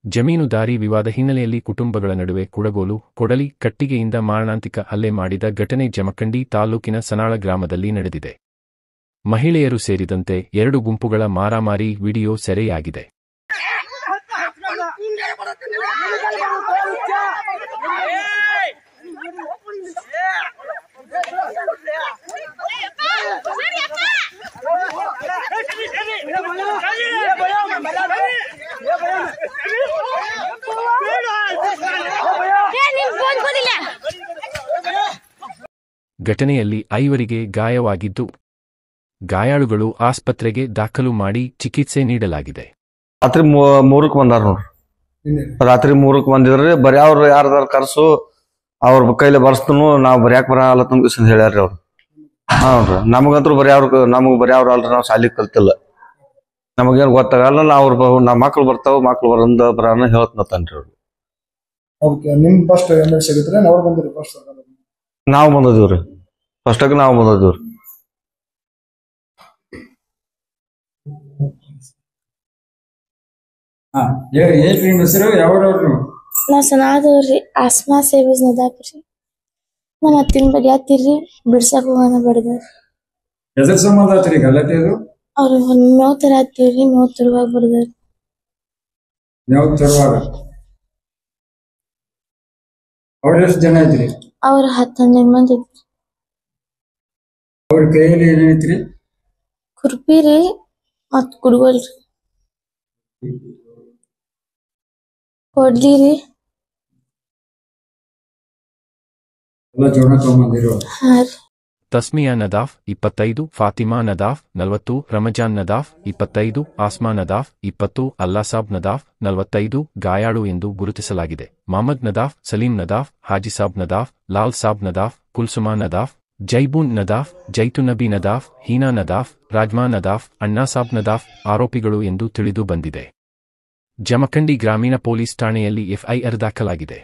ಜಮೀನುದಾರಿ ವಿವಾದ ಹಿನ್ನೆಲೆಯಲ್ಲಿ ಕುಟುಂಬಗಳ ನಡುವೆ ಕುಡಗೋಲು, ಕೊಡಲಿ, ಕಟ್ಟಿಗೆಯಿಂದ ಮಾರಣಾಂತಿಕ ಹಲ್ಲೆ ಮಾಡಿದ ಘಟನೆ ಜಮಖಂಡಿ ತಾಲೂಕಿನ ಸನಾಳ ಗ್ರಾಮದಲ್ಲಿ ನಡೆದಿದೆ. ಮಹಿಳೆಯರು ಸೇರಿದಂತೆ 2 ಗುಂಪುಗಳ ಮಾರಾಮಾರಿ ವಿಡಿಯೋ ಸೆರೆಯಾಗಿದೆ. ಘಟನೆಯಲ್ಲಿ 5 ಗಾಯವಾಗಿದ್ದು, ಗಾಯಾಳುಗಳು ಆಸ್ಪತ್ರೆಗೆ ದಾಖಲು ಮಾಡಿ ಚಿಕಿತ್ಸೆ ನೀಡಲಾಗಿದೆ. ರಾತ್ರಿ 3ಕ್ಕೆ ಬಂದಾರ ನೋಡ್ರಿ. ರಾತ್ರಿ 3ಕ್ಕೆ ಬಂದಿದ್ರಿ. ಬರ್ಯಾವ್ರು ಯಾರ್ದಾರ ಕರ್ಸು, ಅವ್ರ ಕೈಲಿ ಬರ್ಸ್ತನು, ನಾವ್ ಬರ್ಯಾಕ್ ಬರಲ್ಲ ಹೇಳ್ಯಾರ್ರಿ ಅವ್ರು. ಹೌದ್ರಿ. ನಮಗಂತೂ ನಮಗ್ ಬರ್ಯಾವ್ರ ಅಲ್ರಿ, ನಾವ್ ಶಾಲಿ ಕಲ್ತಿಲ್ಲ, ನಮಗೇನ್ ಗೊತ್ತಾಗಲ್ಲ. ನಾವ್ ಮಕ್ಳು ಬರ್ತಾವ, ಮಕ್ಳು ಬರಾನ ಹೇಳ್ತನತ್ತನ್ರಿ ಅವ್ರು. ನಾವು ಬಂದಿವ್ರಿ. ಫಸ್ಟಾಗ ನಾವು ಬಂದಿವ್ರಿ. ನಾ ಸನಾದವ್ರಿ ಆಸ್ಮಾ ಸೇಬಸ್ ನದಾಪ್ರಿ. ನಮ್ಮ ಅತ್ತಿನ ಬಡಿ ಹತ್ತಿರಿ ಬಿಡ್ಸಕ್ ಹೋಗೋಣ ಬಡ್ದಾರ. ಎದ್ರ ಸಂಬಂಧ ಆತ್ರಿ ಗಲಾಟೆ ಅದು? ಅವ್ರು ಮೇವ್ ತರ ಹತ್ತಿರಿ, ಮೇವ್ ತರುವಾಗ ಬಡ್ದಾರ. ಮೇವ್ ತರುವಾಗ ಅವ್ರ ಎಷ್ಟು ಜನ ಐತ್ರಿ? ಅವ್ರ 10-12 ಮಂದಿ ಐತ್ರಿ. ಅವ್ರ ಕೈಯಲ್ಲಿ ಏನೈತ್ರಿ? ಕುರ್ಪಿ ರೀ ಮತ್ ಕುಡ್ಗೋಲ್ರಿ, ಕೊಡ್ಲಿ ರೀ. ಎಲ್ಲ ಜೋಡ ತಗೊಂಬಂದಿರೋ. ತಸ್ಮಿಯಾ ನದಾಫ್ 25, ಫಾತಿಮಾ ನದಾಫ್ 40, ರಮಜಾನ್ ನದಾಫ್ 25, ಆಸ್ಮಾ ನದಾಫ್ 20, ಅಲ್ಲಾಸಾಬ್ ನದಾಫ್ 45 ಗಾಯಾಳು ಎಂದು ಗುರುತಿಸಲಾಗಿದೆ. ಮಹಮ್ಮದ್ ನದಾಫ್, ಸಲೀಂ ನದಾಫ್, ಹಾಜಿಸಾಬ್ ನದಾಫ್, ಲಾಲ್ ಸಾಬ್ ನದಾಫ್, ಕುಲ್ಸುಮಾ ನದಾಫ್, ಜೈಬೂನ್ ನದಾಫ್, ಜೈತುನಬಿ ನದಾಫ್, ಹೀನಾ ನದಾಫ್, ರಾಜ್ಮಾ ನದಾಫ್, ಅಣ್ಣಾಸಾಬ್ ನದಾಫ್ ಆರೋಪಿಗಳು ಎಂದು ತಿಳಿದು ಬಂದಿದೆ. ಜಮಖಂಡಿ ಗ್ರಾಮೀಣ ಪೊಲೀಸ್ ಠಾಣೆಯಲ್ಲಿ FIR ದಾಖಲಾಗಿದೆ.